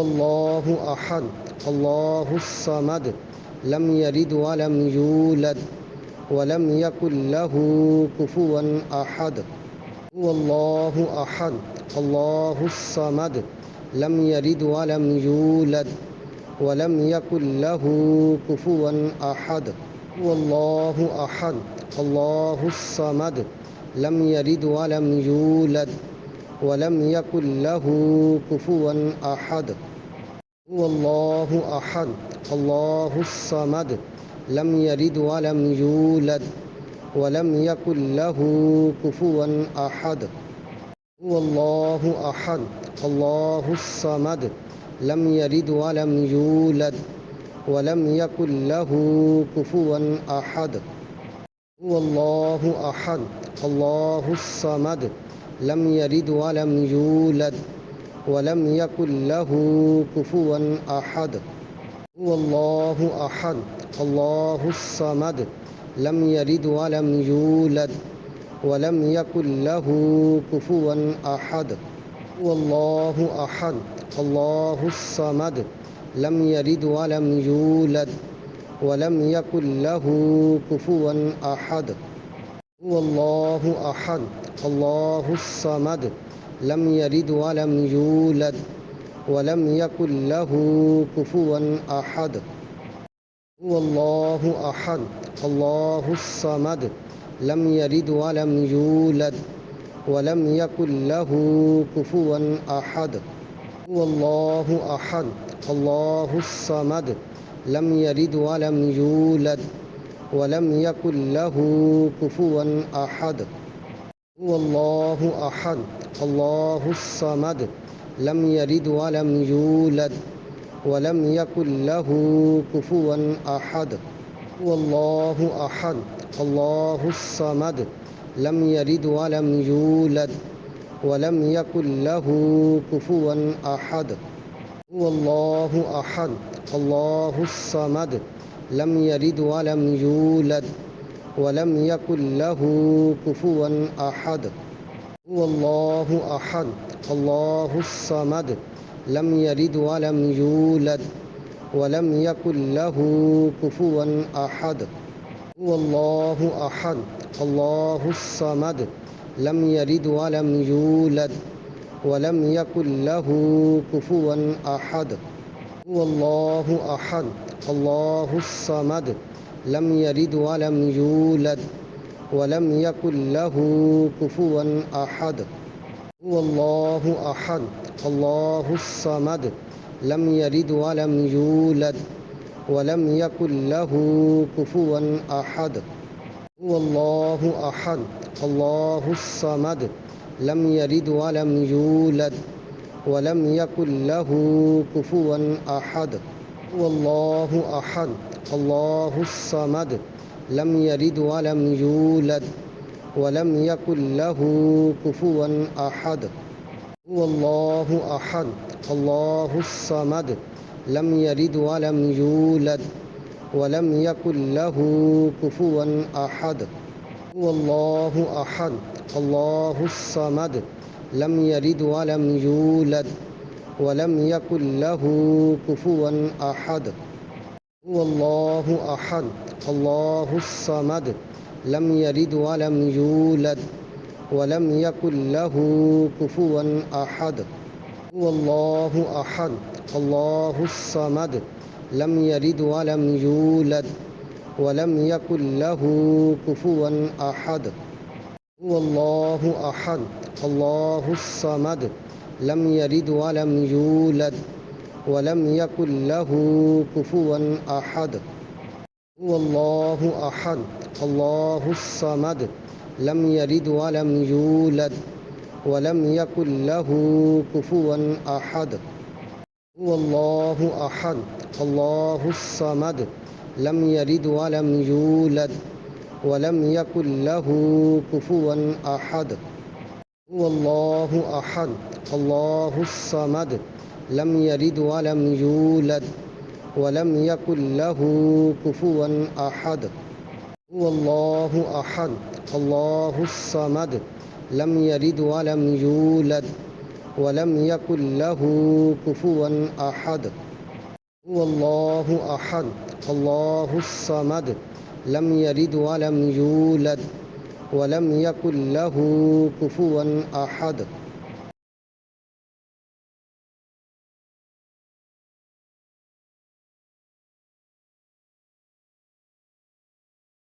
الله أحد الله الصمد لم يلد ولم يولد ولم يكن له كفوا أحد هو الله أحد الله الصمد لم يلد ولم يولد ولم يكن له كفوا أحد هو الله أحد الله الصمد لم يلد ولم يولد ولم يكن له كفوا أحد هو الله أحد الله الصمد لم يلد ولم يولد ولم يكن له كفوا أحد هو الله أحد الله الصمد لم يلد ولم يولد ولم يكن له كفوا أحد هو الله أحد الله الصمد لم يلد ولم يولد ولم يكن له كفوا أحد هو الله أحد الله الصمد لم يلد ولم يولد ولم يكن له كفوا أحد هو الله أحد الله الصمد لم يلد ولم يولد ولم يكن له كفوا أحد هو الله أحد الله الصمد لم يلد ولم يولد ولم يكن له كفوا أحد هو الله أحد الله الصمد لم يلد ولم يولد ولم يكن له كفوا أحد هو الله أحد الله الصمد لم يلد ولم يولد ولم يكن له كفوا أحد هو الله أحد الله الصمد لم يلد ولم يولد ولم يكن له كفوا أحد هو الله أحد الله الصمد لم يلد ولم يولد ولم يكن له كفوا أحد هو الله أحد الله الصمد لم يلد ولم يولد ولم يكن له كفوا أحد هو الله أحد الله الصمد لم يلد ولم يولد ولم يكن له كفوا أحد هو الله أحد الله الصمد لم يلد ولم يولد ولم يكن له كفوا أحد هو الله أحد الله الصمد لم يلد ولم يولد ولم يكن له كفوا أحد هو الله أحد الله الصمد لم يلد ولم يولد ولم يكن له كفوا أحد هو الله أحد الله الصمد لم يلد ولم يولد ولم يكن له كفوا أحد هو الله أحد الله الصمد لم يلد ولم يولد ولم يكن له كفوا أحد هو الله أحد الله الصمد لم يلد ولم يولد ولم يكن له كفوا أحد هو الله أحد الله الصمد لم يلد ولم يولد ولم يكن له كفوا أحد هو الله أحد الله الصمد لم يلد ولم يولد ولم يكن له كفوا أحد هو الله أحد الله الصمد لم يلد ولم يولد ولم يكن له كفوا أحد هو الله أحد الله الصمد لم يلد ولم يولد ولم يكن له كفوا أحد هو الله أحد الله الصمد لم يلد ولم يولد ولم يكن له كفوا أحد هو الله أحد الله الصمد لم يلد ولم يولد ولم يكن له كفوا أحد هو الله أحد الله الصمد لم يلد ولم يولد ولم يكن له كفوا أحد هو الله أحد الله الصمد لم يلد ولم يولد ولم يكن له كفوا أحد هو الله أحد الله الصمد لم يلد ولم يولد ولم يكن له كفوا أحد